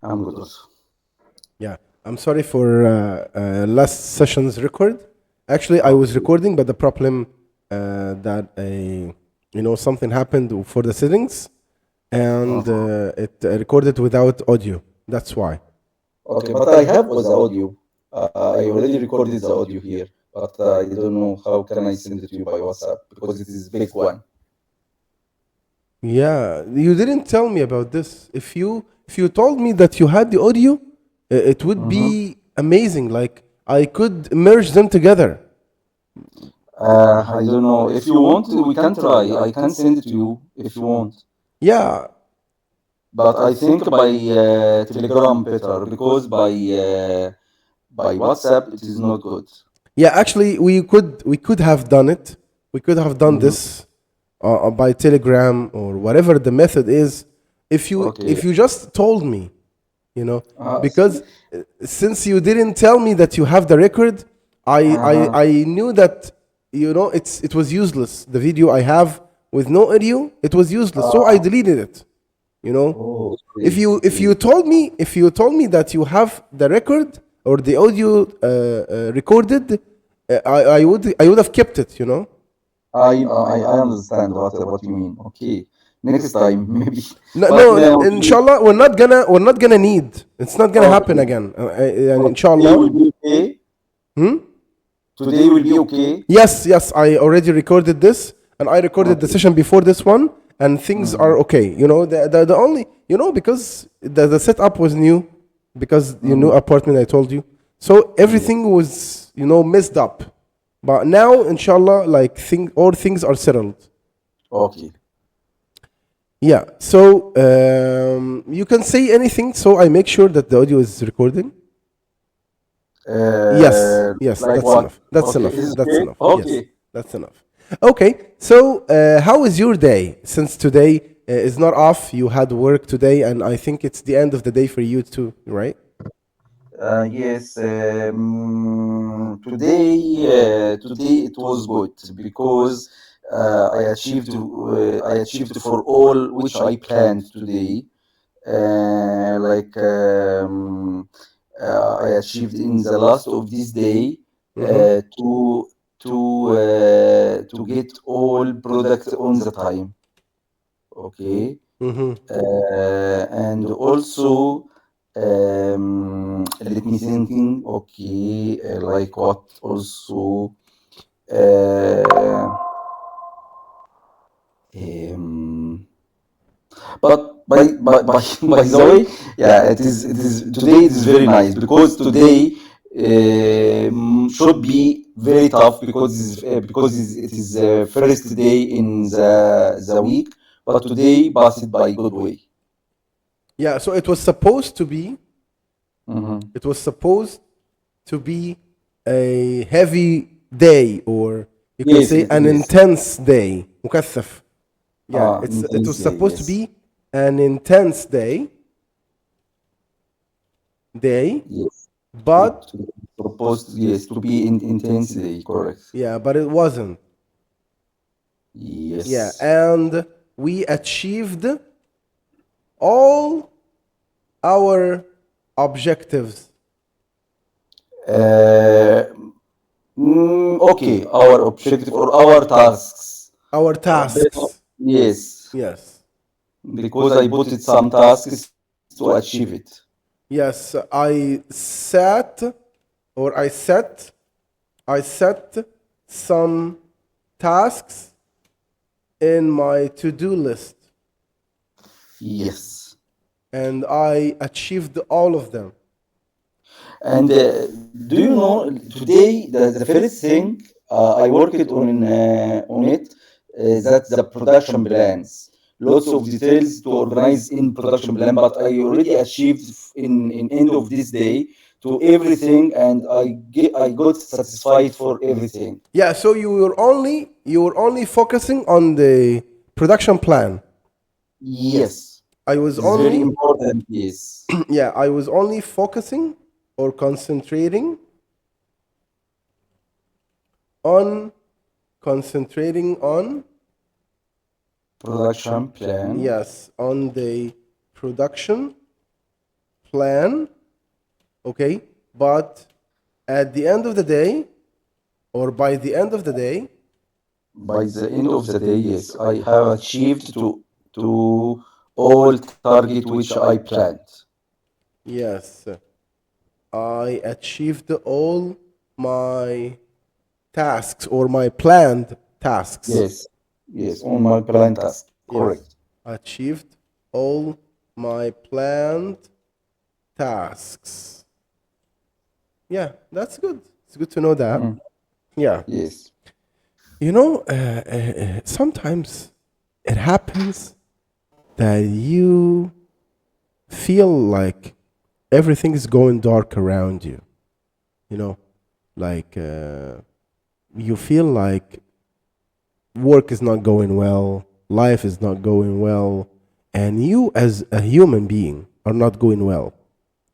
I'm good also. Yeah, I'm sorry for last session's record. Actually, I was recording, but the problem that something happened for the settings, and it recorded without audio. That's why. Okay, but I have the audio. I already recorded the audio here, but I don't know how can I send it to you by WhatsApp because it is big one. Yeah, you didn't tell me about this. If you told me that you had the audio, it would Mm-hmm. be amazing. Like I could merge them together. I don't know. If you want, we can try. I can send it to you if you want. Yeah, But I think by Telegram better because by WhatsApp it is not good. yeah. Actually, we could have done it. We could have done Mm-hmm. this by Telegram or whatever the method is. If you Okay. if you just told me, See? because since you didn't tell me that you have the record, I I, Uh-huh. I knew that it was useless. The video I have with no audio, it was useless. So I deleted it. You know, Oh, if great, you if great. you told me if you told me that you have the record or the audio recorded, I would have kept it. I understand what you mean. Okay, next time maybe, No, but no, now inshallah, we're not gonna need. It's not gonna happen okay. again. And But today inshallah. will be okay. Hmm? Today will be okay. Yes. I already recorded this, and I recorded the Okay. session before this one, and things Mm-hmm. are okay. The only because the setup was new, because new Mm-hmm. apartment I told you, so Yeah. everything was messed up. But now, inshallah, like all things are settled. Okay. Yeah. So you can say anything, so I make sure that the audio is recording. Yes, Like that's what? enough. That's Okay, enough. is That's okay. enough. Yes, Okay. that's enough. Okay, so how is your day? Since today is not off, you had work today, and I think it's the end of the day for you too, right? Yes. Today it was good because I achieved for all which I planned today. Like I achieved in the last of this day Mm-hmm. to get all product on the time. Okay. Mm-hmm. And also, let me thinking. Okay, like what also. Uh, um, by the way, yeah, it is today. It is very nice because today should be very tough because it is first day in the week, but today passed by good way. Yeah. So it was supposed to be. Mhm. It was supposed to be a heavy day, or you can Yes, say yes, an yes. intense day. مكثف. Yeah. It was Intense day, supposed to yes. be an intense day, Yes. but It proposed, yes, to be in intense day, correct. yeah, but it wasn't. Yeah, Yes. and we achieved all our objectives, Uh, okay, our objective or our tasks. our tasks. Yes, Yes, because I put it some tasks to achieve it. yes. I set some tasks in my to-do list, Yes. and I achieved all of them. And do you know today the first thing I worked on it that's the production plans. Lots of details to organize in production plan, but I already achieved in end of this day to everything, and I got satisfied for everything. Yeah, so you were only focusing on the production plan. Yes, I it was is very only important. Yes, yeah, I was only focusing or on concentrating on, production plan. yes, on the production plan, okay, but at the end of the day, or by the end of the day, By the end of the day, yes, I have achieved to all target which I planned. yes, I achieved all my tasks or my planned tasks. Yes, yes, on my planned task. Yes, Correct. achieved all my planned tasks. Yeah, that's good. It's good to know that. Mm, Yeah. yes. You know, sometimes it happens that you feel like everything is going dark around you. You know, like you feel like work is not going well, life is not going well, and you as a human being are not going well.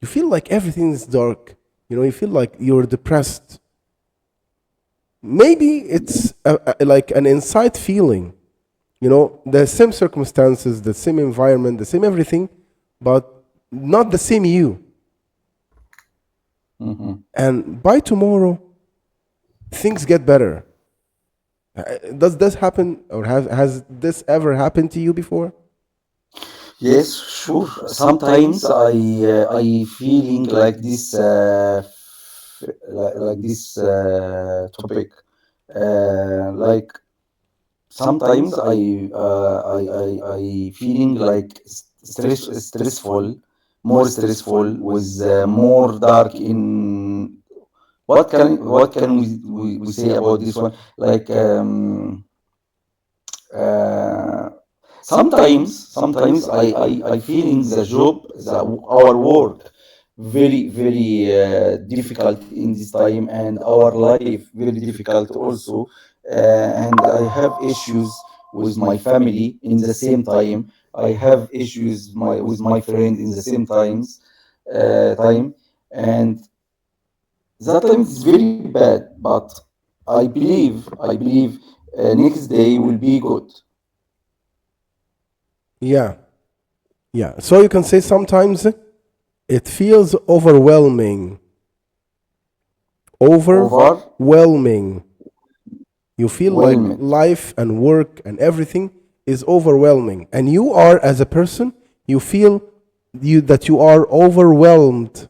You feel like everything is dark. You know, you feel like you're depressed. Maybe it's like an inside feeling, you know, the same circumstances, the same environment, the same everything, but not the same you. Mhm. And by tomorrow, things get better. Does this happen, or has this ever happened to you before? Yes, sure. Sometimes I feeling like this like this topic. Like sometimes I feeling like stressful, more stressful with more dark in what can we say about this one? Like uh, sometimes I feeling the job, our work very difficult in this time, and our life very difficult also. And I have issues with my family in the same time. I have issues with my friend in the same time, and that time is very bad. But I believe next day will be good. Yeah, yeah. So you can say sometimes it feels overwhelming. Over Overwhelming. You feel like whelmed. life and work and everything is overwhelming. And you are, as a person, you feel that you are overwhelmed.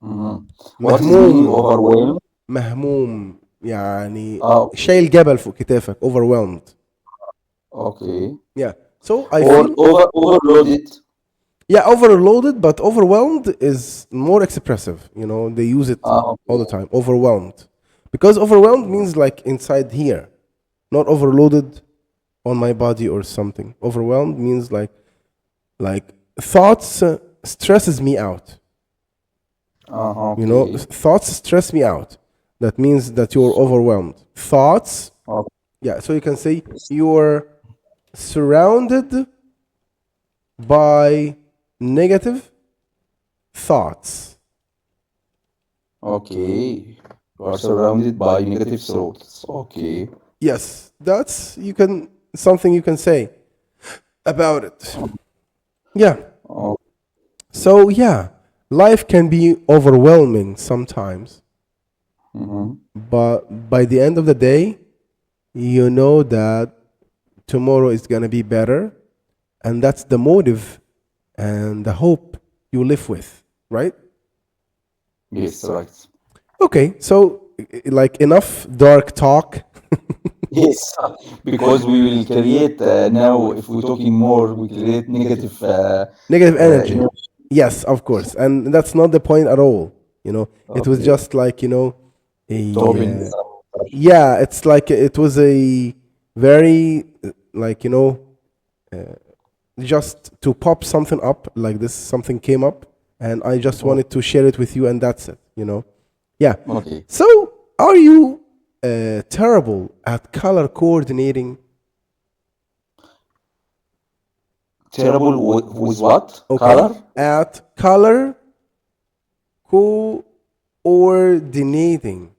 Mhm. What is meaning مهموم. overwhelmed? مهموم يعني Ah, شايل جبل فوق كتافك, overwhelmed. okay. Yeah. So I Or feel, overloaded. yeah, overloaded, but overwhelmed is more expressive. You know, they use it Ah, all the okay. time. Overwhelmed. Because overwhelmed means like inside here, not overloaded on my body or something. Overwhelmed means like thoughts stresses me out. You know, Okay. thoughts stress me out. That means that you're overwhelmed. Thoughts, Okay. yeah. So you can say you're surrounded by negative thoughts. Okay. You are surrounded by negative thoughts. Okay. Yes, that's you can something you can say about it. Yeah. Oh, So yeah, life can be overwhelming sometimes, mhm. but by the end of the day, you know that tomorrow is going to be better, and that's the motive and the hope you live with, right? Yes, right. Okay, so like enough dark talk. Yes, because we will create now, if we're talking more, we create negative Negative energy. energy Yes, of course, and that's not the point at all. You know, it was okay, just like, you know, a to open some subject. yeah, it's like it was a very like, you know, just to pop something up like this, something came up, and I just Oh, wanted to share it with you, and that's it. You know, yeah. okay. So, are you terrible at color coordinating? Terrible with what? Okay, Color? at color coordinating.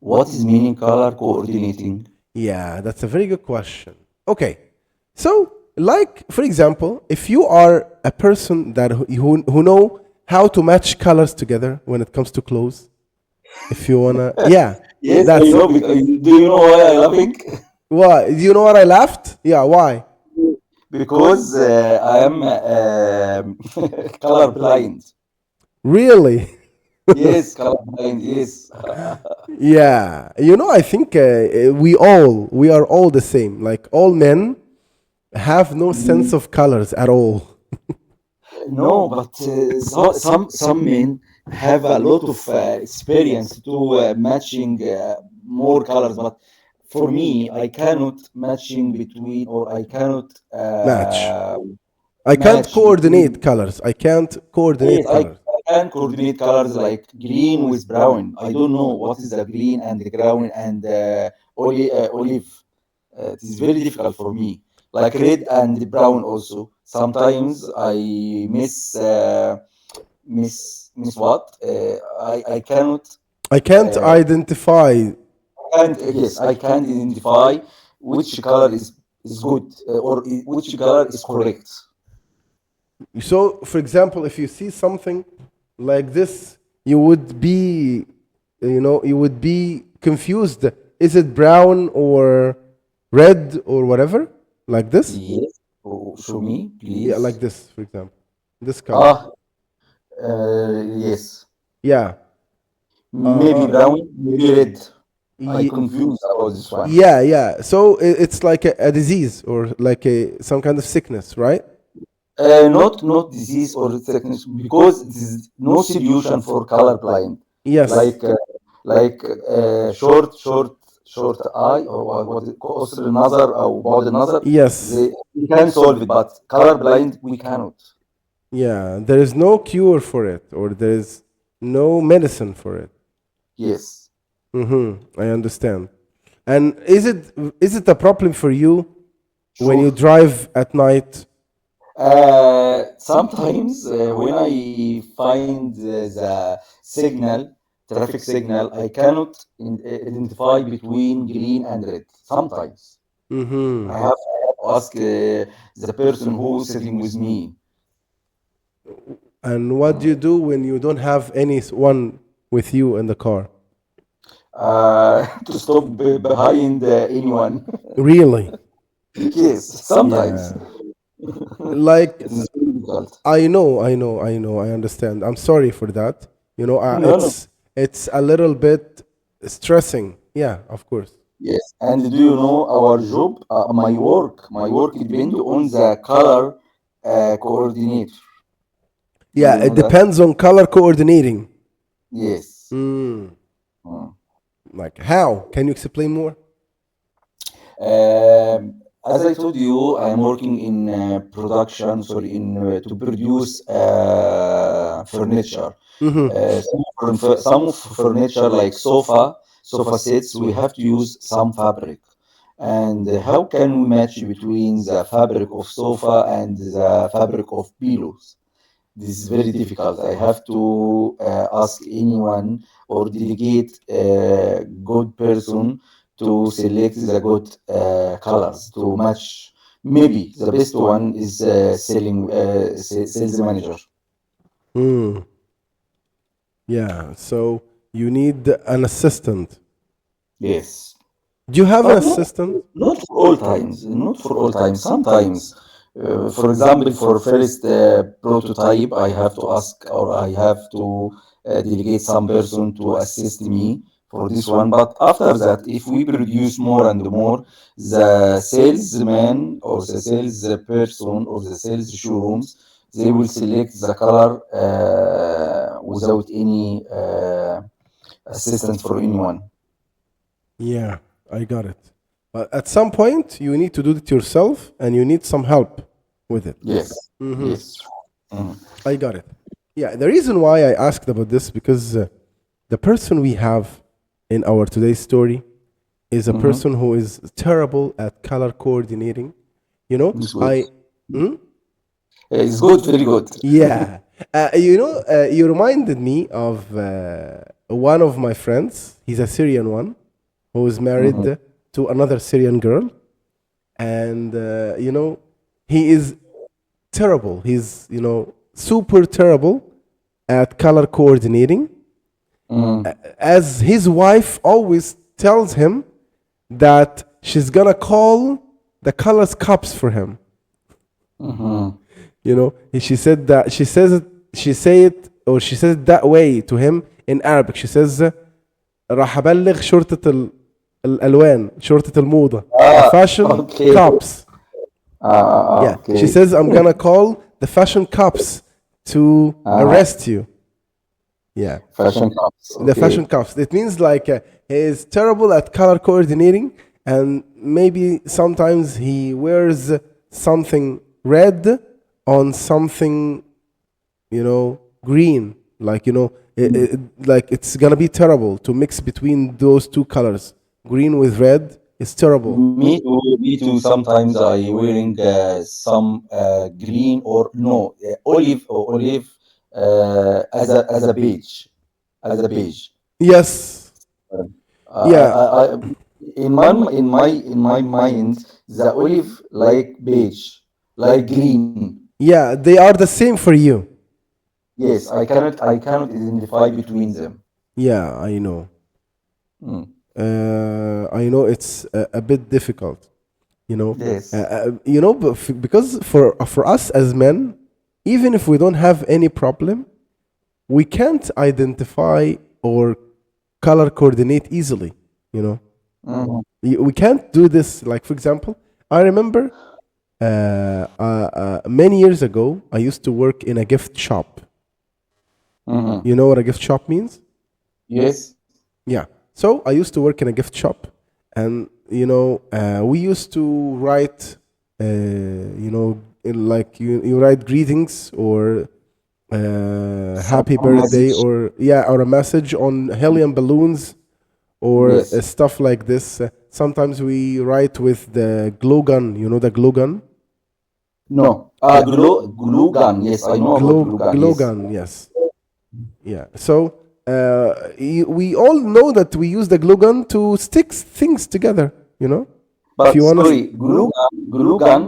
What is meaning color coordinating? Yeah, that's a very good question. Okay, so Like, for example, if you are a person that who know how to match colors together when it comes to clothes, if you wanna, yeah, Yes, I that's know. it. Do you know why I laughing? Why? Do you know what I laughed? Yeah, why? Because I am color blind. Really? Yes, color blind. Yes. Yeah. I think we are all the same. Like all men have no sense of colors at all. No, but some men have a lot of experience to matching more colors. But for me, I cannot matching between, or I cannot Match. I can't match coordinate between. colors. I can't coordinate Yes, colors. I can coordinate colors like green with brown. I don't know what is the green and the brown and olive. It is very difficult for me. Like red and brown also. Sometimes I miss what? I cannot I can't uh, identify. can't yes, I can't identify which color is good or which color is correct. So, for example, if you see something like this, you would be, you would be confused. Is it brown or red or whatever? Like this? Yes. Oh, show me, Yeah, please. like this, for example. This color. Ah, yes. Yeah. Maybe Uh, brown, maybe red. I ye- confused about this one. yeah, yeah. So it's like a disease or like some kind of sickness, right? Not disease or sickness because it is no solution for color blind. Yes. Like short eye or what قصر النظر أو بعد النظر. Yes. We can solve it, but color blind we cannot. Yeah. There is no cure for it or there is no medicine for it. Yes. I understand. And is it a problem for you when you Sure. drive at night? Sometimes when I find the signal, traffic signal, I cannot identify between green and red. Sometimes Mm-hmm. I have to ask the person who is sitting with me And what do you do when you don't have anyone with you in the car? to stop behind anyone. Really? Yes, sometimes Yeah. Like it is very difficult. I understand. I'm sorry for that. No, no. It's a little bit stressing. Yeah, of course. Yes, and do you know our job, my work depends on the color coordinator. Do Yeah, you it know that? depends on color coordinating. Yes. Mm, Mm. like how? Can you explain more? As I told you, I am working in production, sorry, in to produce furniture. Some of furniture like sofa sets, we have to use some fabric. And how can we match between the fabric of sofa and the fabric of pillows? This is very difficult. I have to ask anyone or delegate a good person to select the good colors to match. Maybe the best one is selling sales manager. Mm, yeah, so you need an assistant. Yes, Do you have an but assistant? not for all times. Not for all times. Sometimes, for example, for first prototype, I have to ask or I have to delegate some person to assist me for this one. But after that, if we produce more and more, the salesman or the sales person or the sales showrooms, they will select the color without any assistance for anyone. Yeah, I got it. But at some point, you need to do it yourself and you need some help with it. Yes, yes. Mhm. I got it. Yeah, the reason why I asked about this because the person we have in our today's story is a Mhm. person who is terrible at color coordinating. It's good. I It's good, very good. yeah, you reminded me of one of my friends. He's a Syrian one who is married Mhm. to another Syrian girl, and he is terrible. He's, super terrible at color coordinating. As his wife always tells him that she's gonna call the colors cups for him. She said that she says it that way to him in Arabic. She says راح أبلغ شرطة الألوان, شرطة الموضة, fashion cops. Okay. She says I'm gonna call the fashion cops to arrest you. Yeah. Fashion cups. The fashion cops. It means like he is terrible at color coordinating, and maybe sometimes he wears something red on something, green. Like, like it's gonna be terrible to mix between those two colors. Green with red is terrible. Me too. Sometimes I wearing some green or no olive as a beige, Yes. Yeah. In my mind, the olive like beige, like green. Yeah, they are the same for you. Yes, I cannot identify between them. Yeah, I know. I know it's a bit difficult, Yes. but because for us as men, even if we don't have any problem, we can't identify or color coordinate easily. We can't do this. Like, for example, I remember many years ago, I used to work in a gift shop. You know what a gift shop means? Yes. Yeah. So I used to work in a gift shop, and we used to write, like you write greetings or happy birthday or a message on helium balloons or Yes. stuff like this. Sometimes we write with the glue gun. You know the glue gun? No. Glue gun. Yes, I know about glue gun. Glue Yes. gun, yes. Yeah. So we all know that we use the glue gun to stick things together. But you wanna- sorry, glue gun,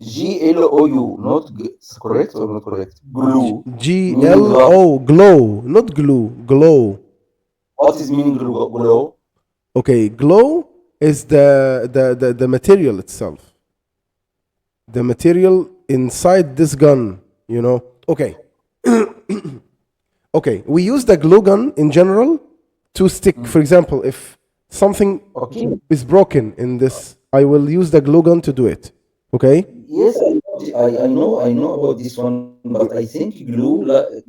glou, not correct or not correct? Glue. GLO, glow, not glue, glow. What is meaning glow? Okay, glow is the material itself. The material inside this gun, Okay. Okay, we use the glue gun in general to stick. For example, if something is broken in this, I will use the glue gun to do it. Okay? Yes, I know about this one, but I think glue,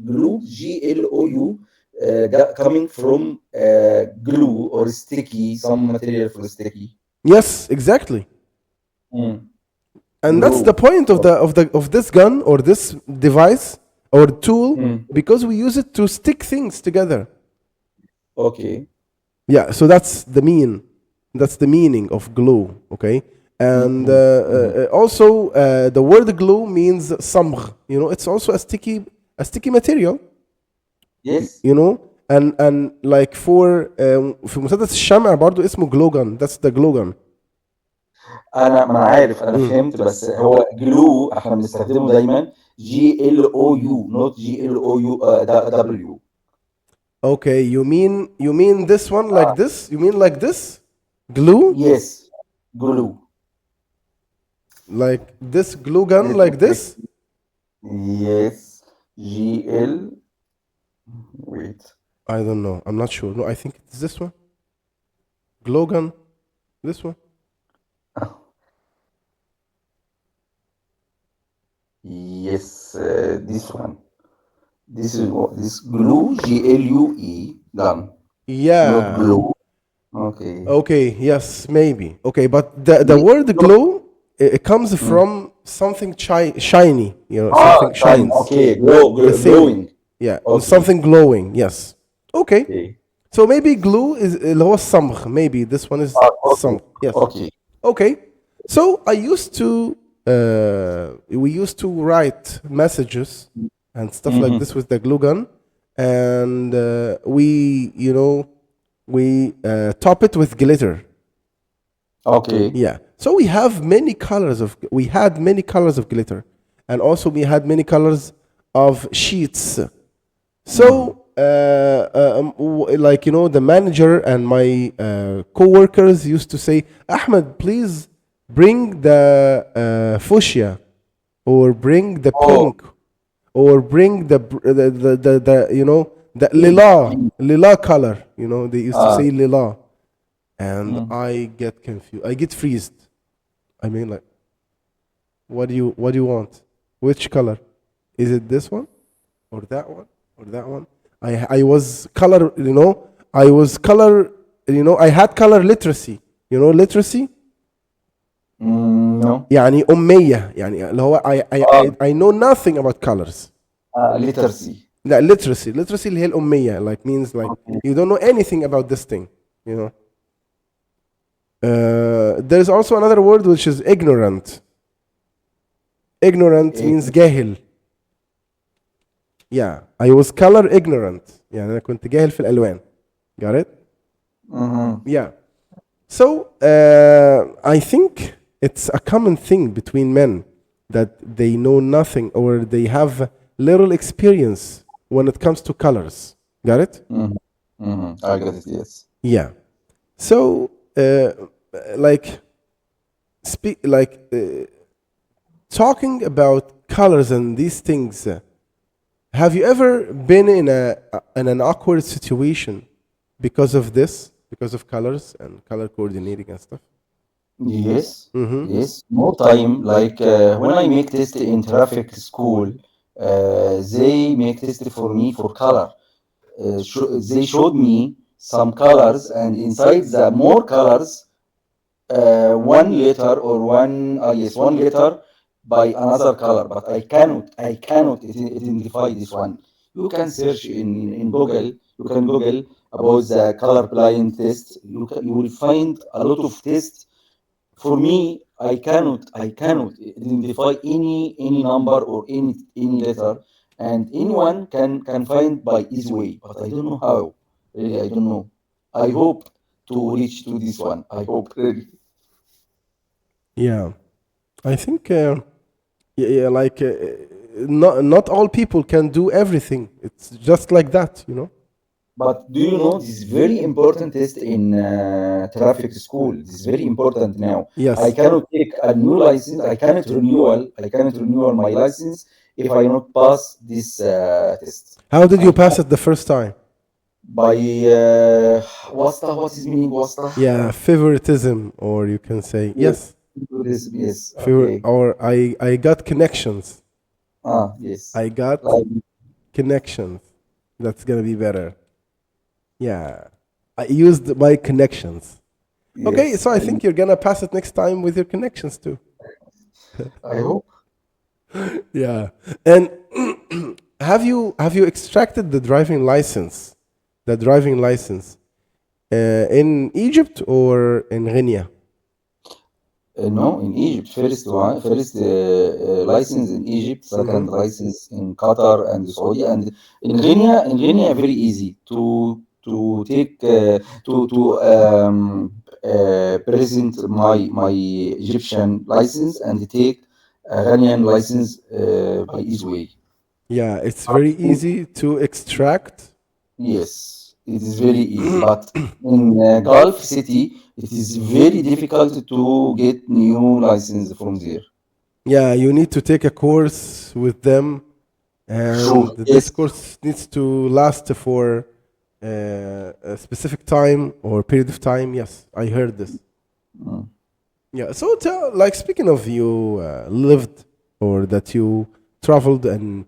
glou, coming from glue or sticky, some material for sticky. Yes, exactly. And that's Glue. the point of this gun or this device or tool, because we use it to stick things together. Okay. Yeah, so that's the meaning of glue, okay? And also the word glue means samgh. It's also a sticky material. Yes. and like في مسدس الشمع برضو اسمه glue gun. That's the glue gun. ما انا عارف، انا فهمت، بس هو جلو احنا بنستخدمه دايما GLOU not GLOU. Okay, you mean this one like this? You mean like this? Glue? Yes, glue. Like this glue gun like this? Yes, wait. I don't know. I'm not sure. No, I think it's this one. Glue gun. This one. Yes, this one. This is this glue, GLUE, gun. Yeah. Not glue. Okay. Okay, yes, maybe. Okay, but the word glue, it comes from something shiny, something shines. Okay, The thing. glowing. Yeah, Okay. something glowing, yes. Okay. Okay. So maybe glue is اللي هو الصمغ. Maybe this one is Okay. صمغ. Yes. Okay. Okay. So we used to write messages and stuff like this with the glue gun, and we top it with glitter. Okay. Yeah. So we had many colors of glitter, and also we had many colors of sheets. So, like, the manager and my co-workers used to say, Ahmed, please bring the fuchsia, or bring the Oh, pink, or bring the lila color. They used to uh, say lila, and mm, I get confused. I get freezed. I mean, like, what do you want? Which color? Is it this one, or that one, or that one? I was color. I was color. I had color literacy. Literacy. no. يعني أمية، يعني اللي هو I know nothing about colors. Literacy. لا, literacy اللي هي الأمية, like, means like Okay. you don't know anything about this thing. There's also another word which is ignorant. Ignorant means جاهل. Yeah, I was color ignorant. يعني أنا كنت جاهل في الألوان. Got it? Mm-hmm. Yeah. So I think it's a common thing between men that they know nothing, or they have little experience when it comes to colors. Got it? Mm-hmm. Mm-hmm. I got it, yes. Yeah. So like talking about colors and these things. Have you ever been in an awkward situation because of this, because of colors and color coordinating and stuff? Yes, Mm-hmm. yes. More time, like when I make test in traffic school, they make test for me for color. They showed me some colors, and inside the more colors, one letter or one letter by another color, but I cannot identify this one. You can search in Google. You can Google about the color blind test. You will find a lot of tests. For me, I cannot identify any number or any letter, and anyone can find by easy way, but I don't know how. Really, I don't know. I hope to reach to this one. I hope really. Yeah, I think like not all people can do everything. It's just like that. But do you know this is very important test in traffic school? This is very important now. I Yes. cannot take a new license. I cannot renew my license if I not pass this test. How did I you pass can it the first time? by wasta. What is meaning wasta? Yeah, favoritism, or you can say Yes, yes. this, yes. Okay. Or I got connections. Yes. I got Like, connections. That's gonna be better. Yeah, I used my connections. Okay, yes. so I think you're gonna pass it next time with your connections too. I hope. Yeah, and have you extracted the driving license? The driving license in Egypt or in Guinea? No, in Egypt, first license in Egypt, second license in Qatar and Saudi, and in Guinea very easy to take present my Egyptian license and take a Ghanaian license by easy way. Yeah, it's very easy to extract. Yes, it is very easy, but in Gulf City, it is very difficult to get new license from there. Yeah, you need to take a course with them, and Sure. this Yes. course needs to last for a specific time or period of time. Yes, I heard this. Mm. Yeah. So, like, speaking of, you lived, or that you traveled and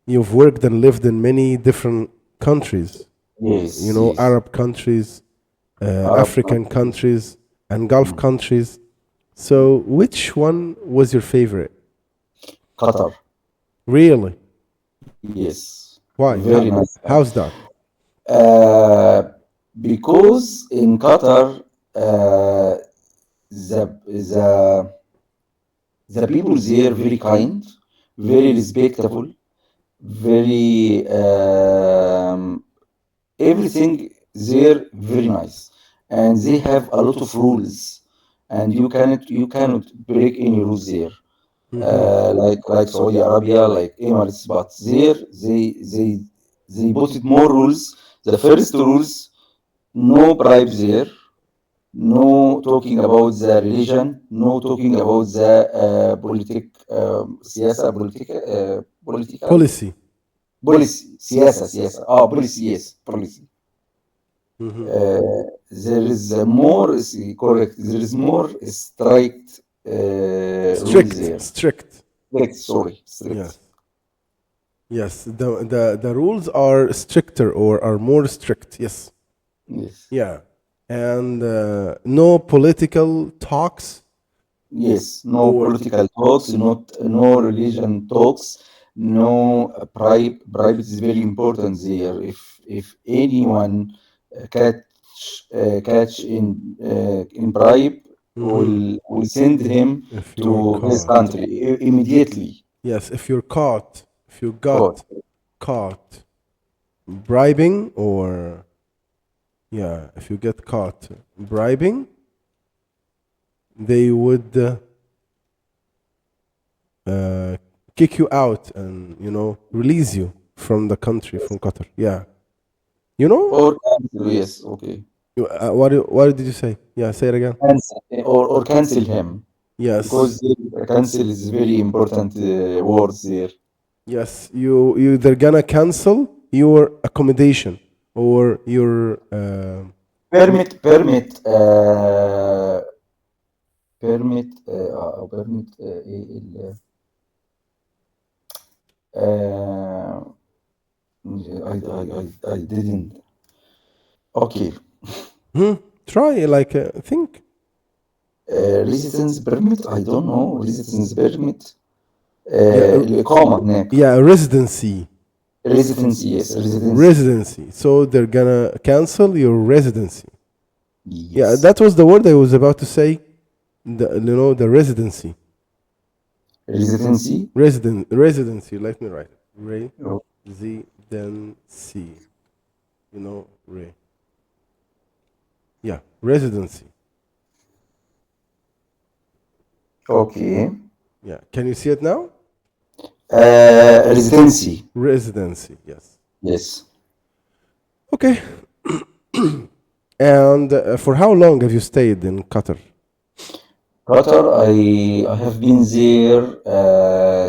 you've worked and lived in many different countries. Yes. Yes. Arab countries, Arab African countries. countries, and Gulf Mm. countries. So, which one was your favorite? Qatar. Really? Yes. Why? Very nice. How's that? Uh, because in Qatar, the the the people there very kind, very respectful, very everything there very nice, and they have a lot of rules. and you cannot break any rules there. Like Saudi Arabia, like Emirates, but there they put it more rules. The first rules: no bribe there, no talking about the religion, no talking about the سياسة political Policy. policy سياسة policy, yes, policy. There is more correct. There is more strict rules there. Strict. Strict. Yes. Yes. The rules are stricter or are more strict. Yes. Yes. Yeah. And no political talks. Yes, no political talks, no religion talks, no bribe. Bribe is very important there. If anyone catch in bribe, will send him If to you're his caught. country immediately. Yes, if you're caught, if you got caught bribing, or if you get caught bribing, they would kick you out and release you from the country, from Qatar. Yeah, Or cancel, yes, okay. What did you say? Yeah, say it again. Cancel, or cancel him. Yes. Because cancel is very important words there. Yes, they're gonna cancel your accommodation or your permit أو permit I didn't. Okay. Try think. Residence permit, I don't know. Residence permit. الإقامة هناك. Yeah, residency. Residency, yes, Residency. So they're gonna cancel your residency. Yes. Yeah, that was the word I was about to say. The residency. Residency. Residency. Let me write it. Residency. Yeah, residency. Okay. Yeah. Can you see it now? Residency. Residency. Yes. Yes. Okay. And for how long have you stayed in Qatar? Qatar, I have been there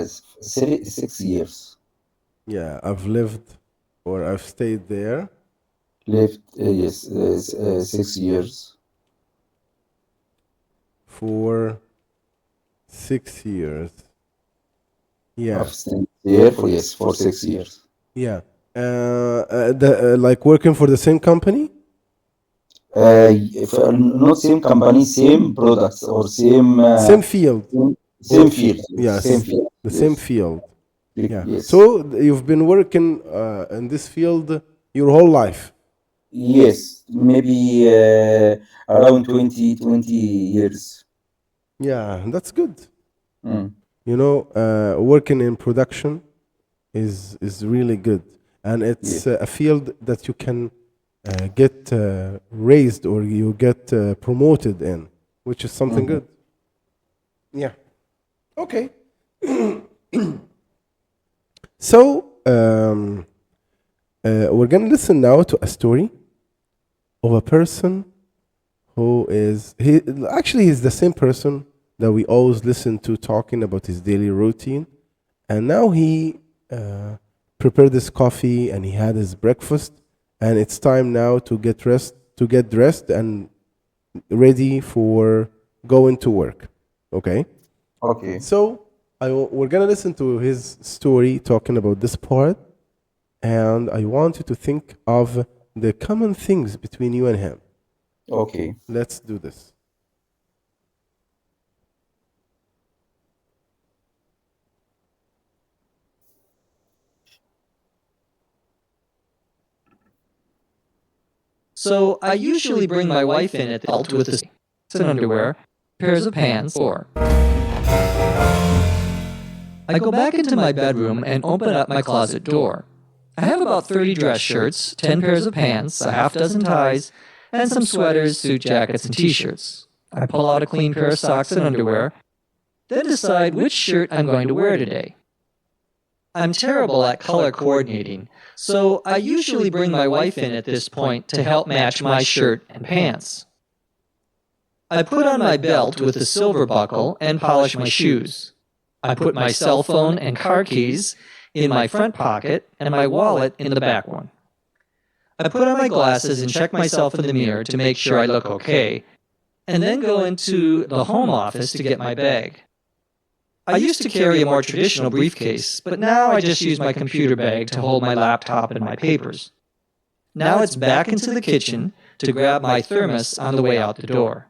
6 years. Yeah, I've lived or I've stayed there. Lived, yes, 6 years. For 6 years. Yeah. I've stayed there for 6 years. Yeah. Like working for the same company? Not same company, same products or same field. Same field. Yes. Same field. The Yes. same field. Yeah. Yes. So you've been working in this field your whole life? Yes, maybe around 20 years. Yeah, that's good. Mm. Working in production is really good, and it's a field that you can get raised or you get promoted in, which is something good. Yeah. Okay. So we're gonna listen now to a story of a person who is he's the same person that we always listen to talking about his daily routine, and now he prepared his coffee and he had his breakfast, and it's time now to get dressed and ready for going to work. Okay. Okay. So we're gonna listen to his story talking about this part, and I want you to think of the common things between you and him. Okay. Let's do this. So I usually bring my wife in at the belt with the and underwear, pairs of pants, or I go back into my bedroom and open up my closet door. I have about 30 dress shirts, 10 pairs of pants, a half dozen ties, and some sweaters, suit jackets, and t-shirts. I pull out a clean pair of socks and underwear, then decide which shirt I'm going to wear today. I'm terrible at color coordinating, so I usually bring my wife in at this point to help match my shirt and pants. I put on my belt with the silver buckle and polish my shoes. I put my cell phone and car keys in my front pocket and my wallet in the back one. I put on my glasses and check myself in the mirror to make sure I look okay, and then go into the home office to get my bag. I used to carry a more traditional briefcase, but now I just use my computer bag to hold my laptop and my papers. Now it's back into the kitchen to grab my thermos on the way out the door.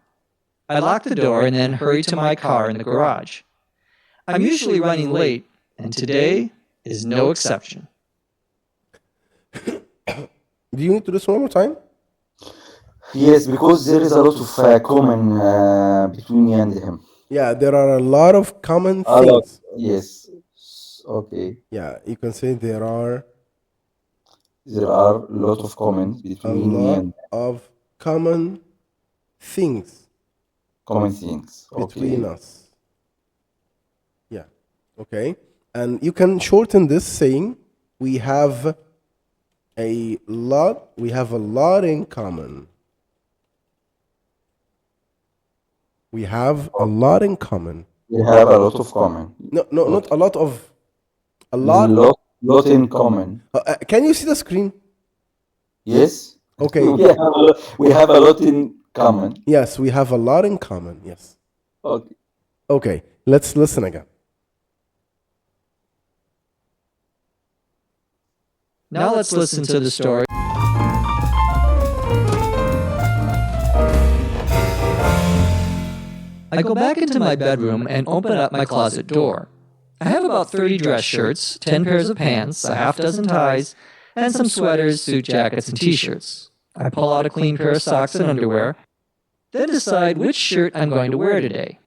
I lock the door and then hurry to my car in the garage. I'm usually running late, and today is no exception. Do you need to do this one more time? Yes, because there is a lot of common between me and him. Yeah, there are a lot of common A lot. things. Yes. Okay. Yeah, you can say there are There are a lot of comments a between me lot and of common things common things. between Okay. us. Yeah, okay. And you can shorten this saying we have a lot in common. We have a lot in common. We have a lot of common. No, not Okay. a lot of, a lot. Lot in common. Can you see the screen? Yes. Okay. We have a lot in common. Yes, we have a lot in common. Yes. Okay. Okay, let's listen again. Now let's listen to the story. I go back into my bedroom and open up my closet door. I have about 30 dress shirts, 10 pairs of pants, a half dozen ties, and some sweaters, suit jackets, and t-shirts. I pull out a clean pair of socks and underwear, then decide which shirt I'm going to wear today.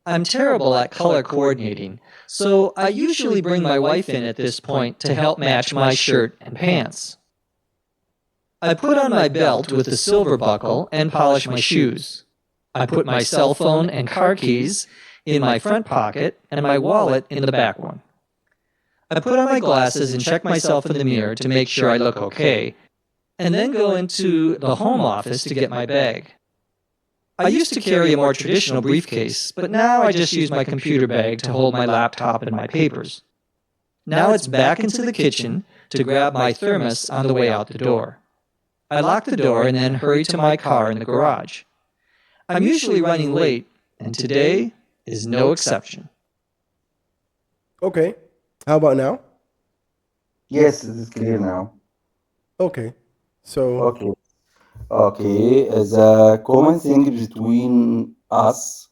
I'm terrible at color coordinating, so I usually bring my wife in at this point to help match my shirt and pants. I put on my belt with the silver buckle and polish my shoes. I put my cell phone and car keys in my front pocket and my wallet in the back one. I put on my glasses and check myself in the mirror to make sure I look okay, and then go into the home office to get my bag. I used to carry a more traditional briefcase, but now I just use my computer bag to hold my laptop and my papers. Now it's back into the kitchen to grab my thermos on the way out the door. I lock the door and then hurry to my car in the garage. I'm usually running late, and today is no exception. Okay, how about now? Yes, it is clear now. Okay, so Okay. Okay. The common thing between us,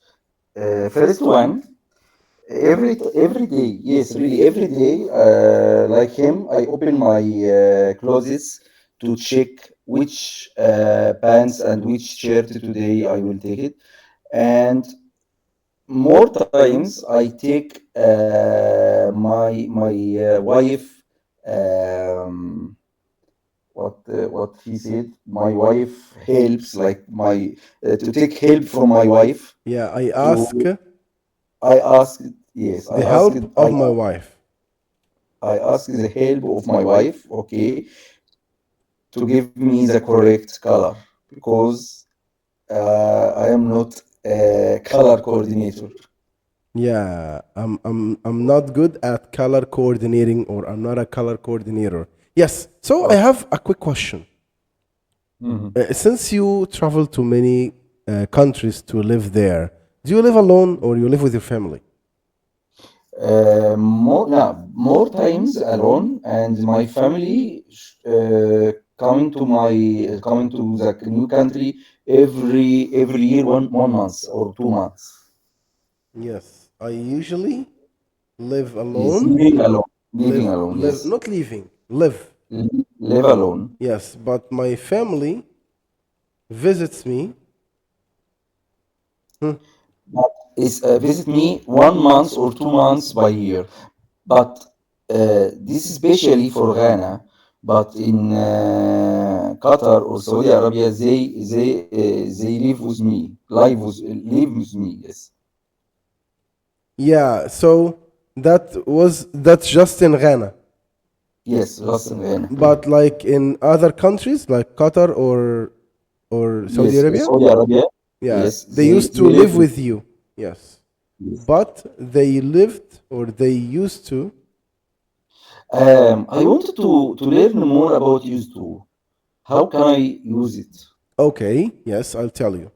first one, every day. Yes, really every day. Like him, I open my closets to check which pants and which shirt today I will take it, and more times I take my wife. Um, what he said, my wife helps, like my to take help from my wife. yeah, I To ask I asked, yes, the help of my wife. I asked the help of my wife, okay, to give me the correct color, because I am not a color coordinator. Yeah, I'm not good at color coordinating, or I'm not a color coordinator. Yes, so I have a quick question. Mhm. Since you travel to many countries to live there, do you live alone or you live with your family? More times alone, and my family coming to the new country every year, one month or 2 months. Yes, I usually live Yes, alone. living alone, living alone. Live, Yes, not leaving, live. Live alone. Yes, but my family visits me. But it's visit me 1 month or 2 months by year. But this is especially for Ghana, but in Qatar or Saudi Arabia, they live with me, live with me. Yes, Yeah, so that's just in Ghana. yes, just in Ghana. But like in other countries like Qatar or Saudi Yes, Arabia, Saudi Arabia. yeah, Yes, they used they to live live with you. Yes. yes. But they lived or they used to. I wanted to learn more about used to. How can I use it? Okay, yes, I'll tell you.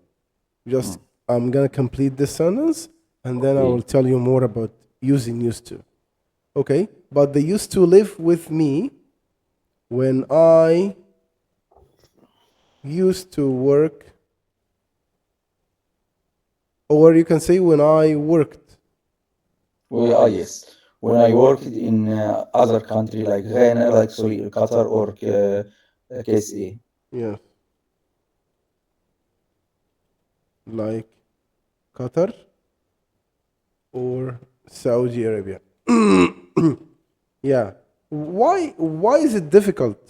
Just I'm gonna complete this sentence and then I will Okay. tell you more about using used to. Okay, but they used to live with me when I used to work, or you can say when I worked. Well, yes. When I worked in other country like Ghana, like sorry, Qatar or KSA. Yeah, like Qatar or Saudi Arabia. Yeah. Why is it difficult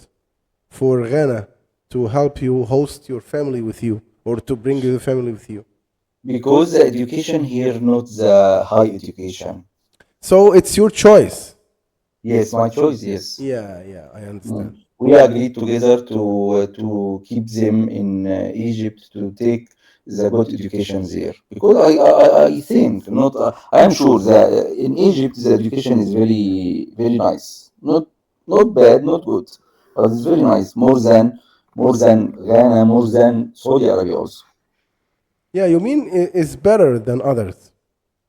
for Ghana to help you host your family with you or to bring your family with you? Because the education here not the high education. So it's your choice. Yes, my choice. Yes. Yeah, yeah, I understand. We agreed together to keep them in Egypt to take the good education there because I think not I am sure that in Egypt the education is very nice, not bad, not good, but it's very nice, more than Ghana, more than Saudi Arabia also. Yeah, you mean it's better than others?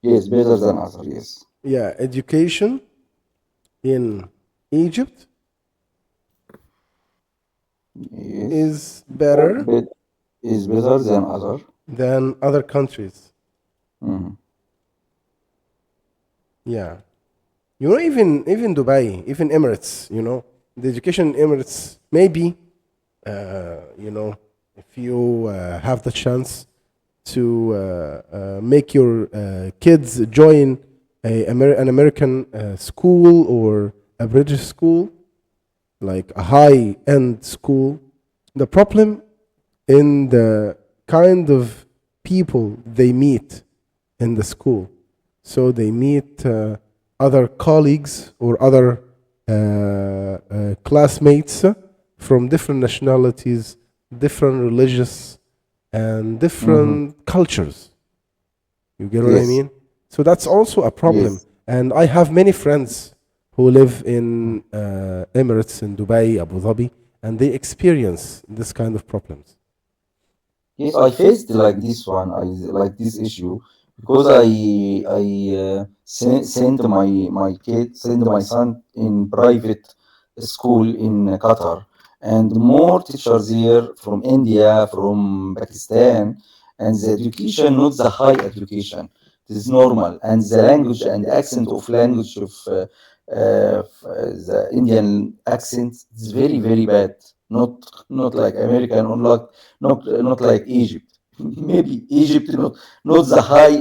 Yes, better than other. Yes, Yeah, education in Egypt yes, is better bet is better than other. than other countries. Mhm. Yeah. You know, even Dubai, even Emirates, you know, the education in Emirates, maybe, you know, if you have the chance to make your kids join an American school or a British school, like a high-end school, the problem in the kind of people they meet in the school. So they meet other colleagues or other classmates from different nationalities, different religious, and Mhm. different cultures. You get what I Yes, mean? So that's also a problem. yes. And I have many friends who live in Emirates, in Dubai, Abu Dhabi, and they experience this kind of problems. Yes, I faced like this one. I like this issue because I sent my son in private school in Qatar, and more teachers here from India, from Pakistan, and the education not the high education. It is normal, and the language and accent of language of the Indian accent is very bad. Not like American or not like Egypt. Maybe Egypt not the high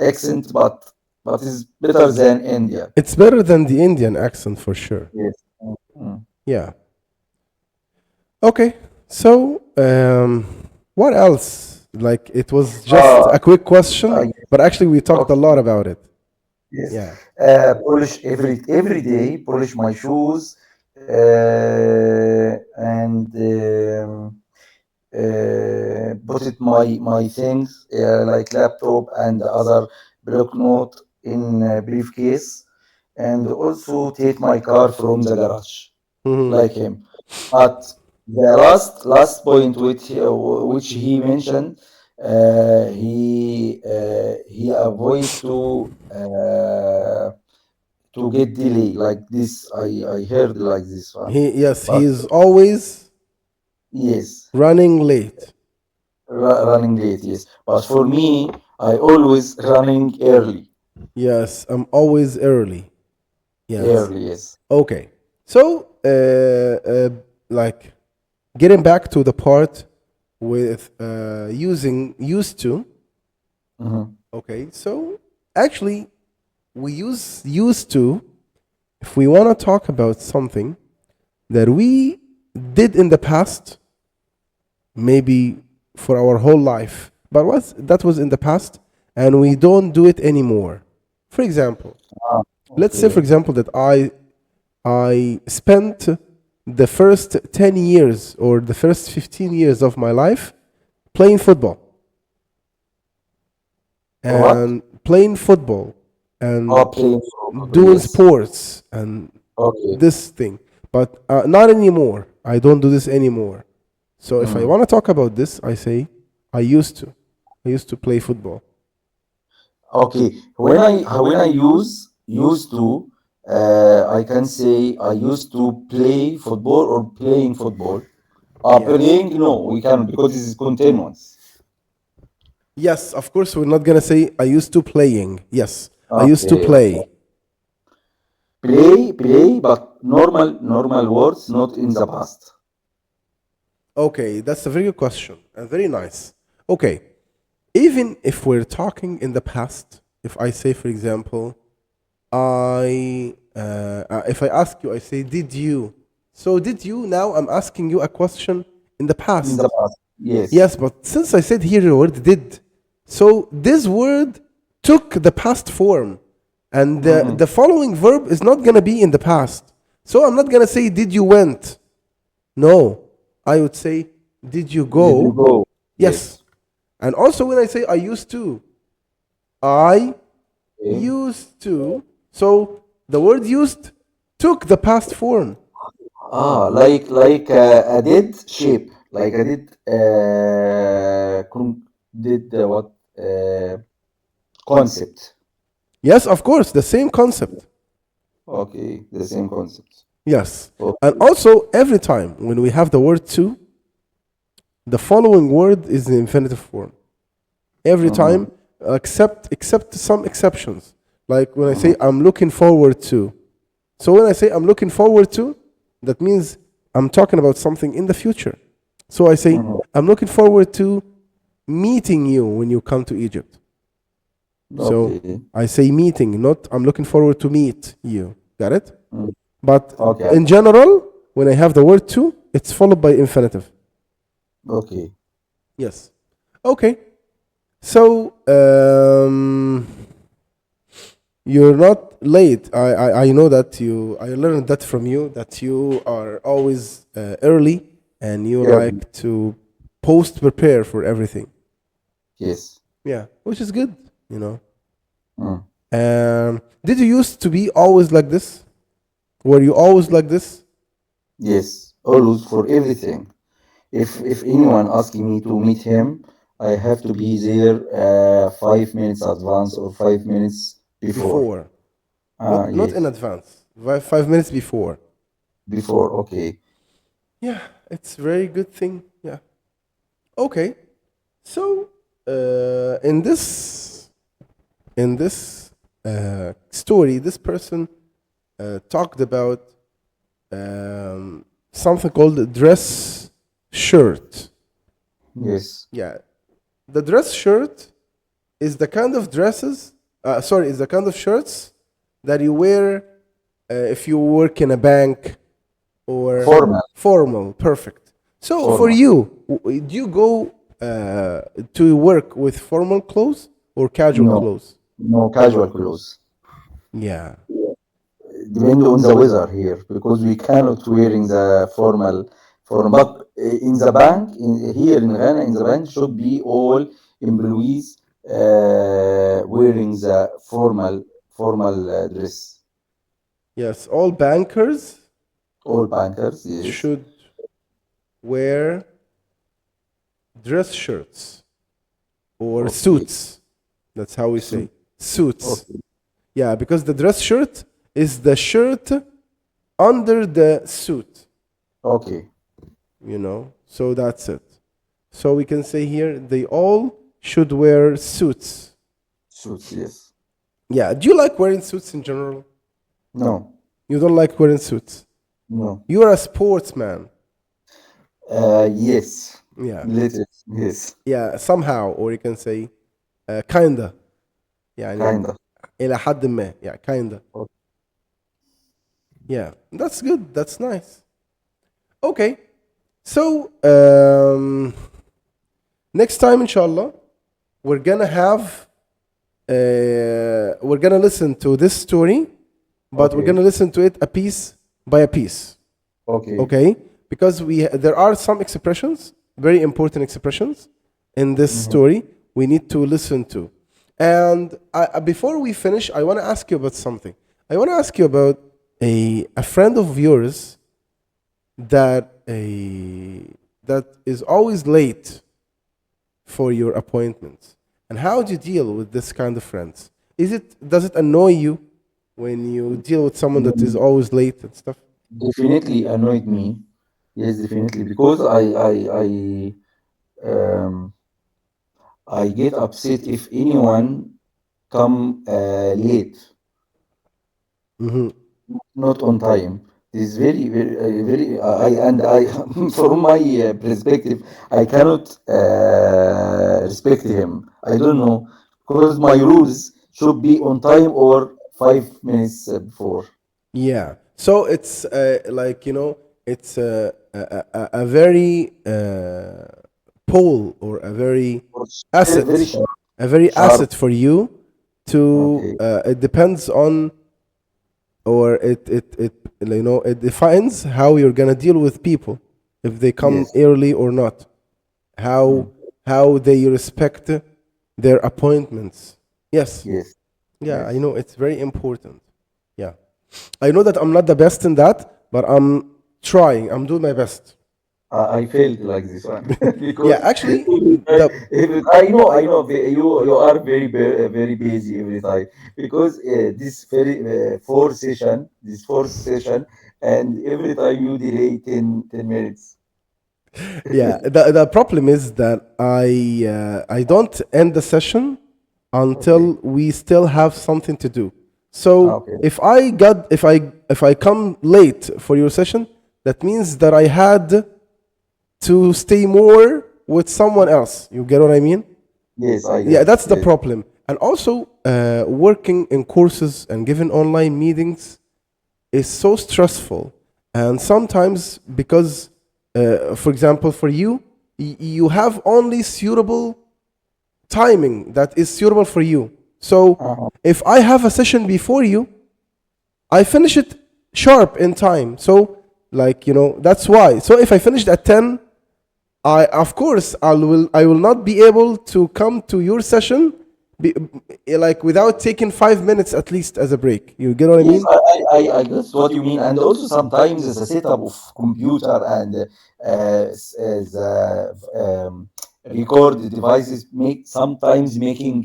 accent, but is better than India. It's better than the Indian accent for sure. Yes. Mm. Yeah. Okay. So, what else? Like, it was just Uh, a quick question, I, but actually, we talked a okay. lot about it. Yes. Yeah. Polish every day. Polish my shoes, and put it my things like laptop and other block note in briefcase, and also take my car from the garage Mhm. like him. But the last point which he mentioned, he avoid to get delay like this. I heard like this one, Yes, he but is always yes, running late. running late. Yes, but for me, I always running early. Yes, I'm always early. Yes. Early, yes. Okay. So, like, getting back to the part with using used to. Mhm. Okay. So, actually, we use used to if we want to talk about something that we did in the past, maybe for our whole life, but that was in the past, and we don't do it anymore. For example, Ah, let's say, for okay. example, that I spent the first 10 years or the first 15 years of my life playing football What? and playing football Oh, and playing football. doing Yes. sports and Okay. this thing, but not anymore. I don't do this anymore. So if I want to talk about this, I say I used to. I used to play football. Okay. When I used to, I can say I used to play football or playing football. Yeah. Playing, no, we can because this is continuous. Yes, of course, we're not gonna say I used to playing. Yes, I used to Okay, okay. play. Play, but normal words, not in the past. Okay, that's a very good question and very nice. Okay, even if we're talking in the past, if I say, for example, if I ask you, I say, did you? So did you? Now I'm asking you a question in the In the past. past. Yes. Yes, but since I said here the word did, so this word took the past form, and the following verb is not gonna be in the past. So I'm not gonna say did you went. No, I would say did you Did you go? go? Yes. Yes. And also when I say I used to, I Okay. used to. So the word used took the past form. Like a did shape, like I did did what concept. Yes, of course, the same concept. Okay, the same concept. Yes. And Okay. also every time when we have the word to, the following word is the infinitive form. Every time, except some exceptions. Like when I say I'm looking forward to. So when I say I'm looking forward to, that means I'm talking about something in the future. So I say I'm looking forward to meeting you when you come to Egypt. So Okay. I say meeting, not I'm looking forward to meet you. Got it? But Okay. in general, when I have the word to, it's followed by infinitive. Okay. Yes. Okay. So you're not late. I know that you. I learned that from you that you are always early and you Early. like to post prepare for everything. Yes. Yeah, which is good. You know. Mm. Did you used to be always like this? Were you always like this? Yes. Always for everything. If anyone asking me to meet him, I have to be there 5 minutes advance or 5 minutes before. Before, not in Yes. advance. 5 minutes before. Before. Okay. Yeah, it's very good thing. Yeah. Okay. So in this story, this person talked about something called a dress shirt. Yes. Yeah, the dress shirt is the kind of dresses. Sorry, is the kind of shirts that you wear if you work in a bank or Formal. formal. Perfect. So for Formal. you, do you go to work with formal clothes or casual No. clothes? No casual clothes. Yeah. Depend on the weather here because we cannot wearing the formal form. But in the bank, here in Ghana, in the bank should be all employees wearing the formal dress. Yes, all bankers All bankers, yes. should wear dress shirts or Okay. suits. That's how we So, say suits. okay. Yeah, because the dress shirt is the shirt under the suit, Okay. So that's it. So we can say here they all should wear suits. Suits, yes. Yeah, do you like wearing suits in general? No. You don't like wearing suits. No. You are a sportsman. Yes. Yeah. Little. Yes. Yeah, somehow, or you can say kinda. يعني Kinda. إلى حد ما. Yeah, kinda. Okay. Yeah, that's good. That's nice. Okay. So next time, inshallah, we're gonna have we're gonna listen to this story, but we're Okay. gonna listen to it a piece by a piece. Okay. Okay, because there are some expressions, very important expressions in this story we need to listen to. And before we finish, I want to ask you about something. I want to ask you about a friend of yours that that is always late for your appointments. And how do you deal with this kind of friends? Does it annoy you when you deal with someone that is always late and stuff? Definitely annoyed me. Yes, definitely, because um, I get upset if anyone come late, not on time. This is I from my perspective, I cannot respect him. I don't know, because my rules should be on time or 5 minutes before. Yeah. So it's like, it's a very pole, or a very Very asset, sharp. a very Sharp. asset for you to. Okay. It depends on, or it defines how you're gonna deal with people, if they come Yes. early or not, how they respect their appointments. Yes. Yes. Yeah, I Yes. know it's very important. Yeah. I know that I'm not the best in that, but I'm trying. I'm doing my best. I felt like this one Yeah, because actually, the I know you are very busy every time, because this fourth session, and every time you delay 10 minutes. yeah, the problem is that I don't end the session Okay. until we still have something to do. Ah, So okay. if I come late for your session, that means that I had to stay more with someone else. You get what I mean? Yes, I Yeah, get. that's the Yes. problem. And also, working in courses and giving online meetings is so stressful. And sometimes, because, for example, for you, you have only suitable timing that is suitable for you. So Uh-huh. if I have a session before you, I finish it sharp in time. So, like, that's why. So if I finished at 10, of course I will not be able to come to your session, like, without taking 5 minutes at least as a break. You get what I Yes, mean? I guess what you mean, and also sometimes the setup of computer and the record devices sometimes making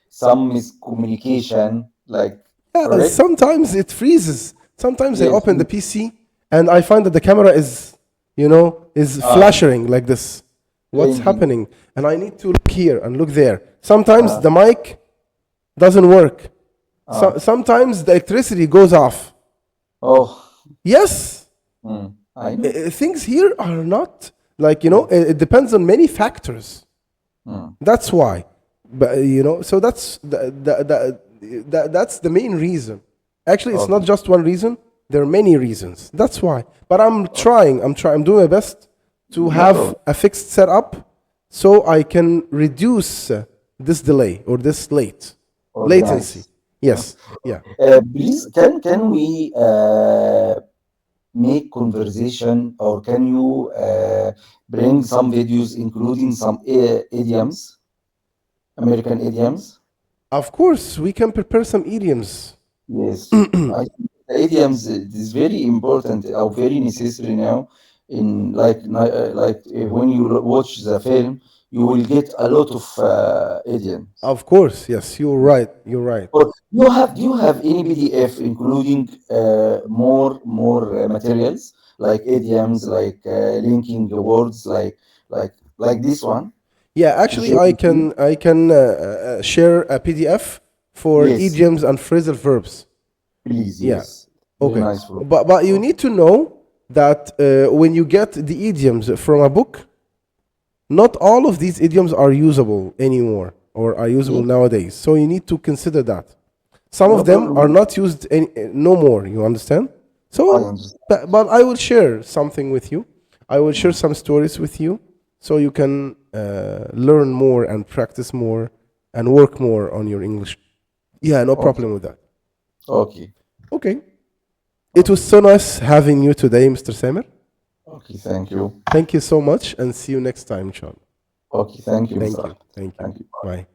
some miscommunication, like, Yeah, correct? sometimes it freezes. Sometimes I Yes. open the PC and I find that the camera is Uh, flashing like this. What's changing. happening? And I need to look here and look there. Sometimes Uh, the mic doesn't work. uh, Sometimes the electricity goes off. oh, Yes, I know. things here are not like, Oh, it depends on many factors. That's why. But so that's the main reason. Actually, it's not okay. just one reason. There are many reasons. That's why. But I'm trying. I'm doing my best to No have problem. a fixed setup, so I can reduce this delay, or this Okay, latency. nice. Yes. Yeah. Please, can we make conversation, or can you bring some videos including some idioms, American idioms? Of course, we can prepare some idioms. Yes, I think the idioms is very important or very necessary now. In when you watch the film, you will get a lot of idioms. Of course, yes, you're right. You're right. Or do you have any PDF including more materials like idioms, like linking the words, like this one Yeah, to actually, share with you? I can share a PDF for Yes, idioms and phrasal verbs. please. Yeah. Yes, very Okay. nice, bro. But you need to know that when you get the idioms from a book, not all of these idioms are usable anymore, or are usable Yeah, nowadays. So you need to consider that. Some no of them are problem. not used no more. You understand? So, understand. but I will share something with you. I will share some stories with you so you can learn more and practice more and work more on your English. Yeah, no problem with that. Okay. Okay. It was so nice having you today, Mr. Samir. Okay, thank you. Thank you so much and see you next time, inshallah. Okay, thank you, Thank sir. you. Thank you. Thank you. Bye.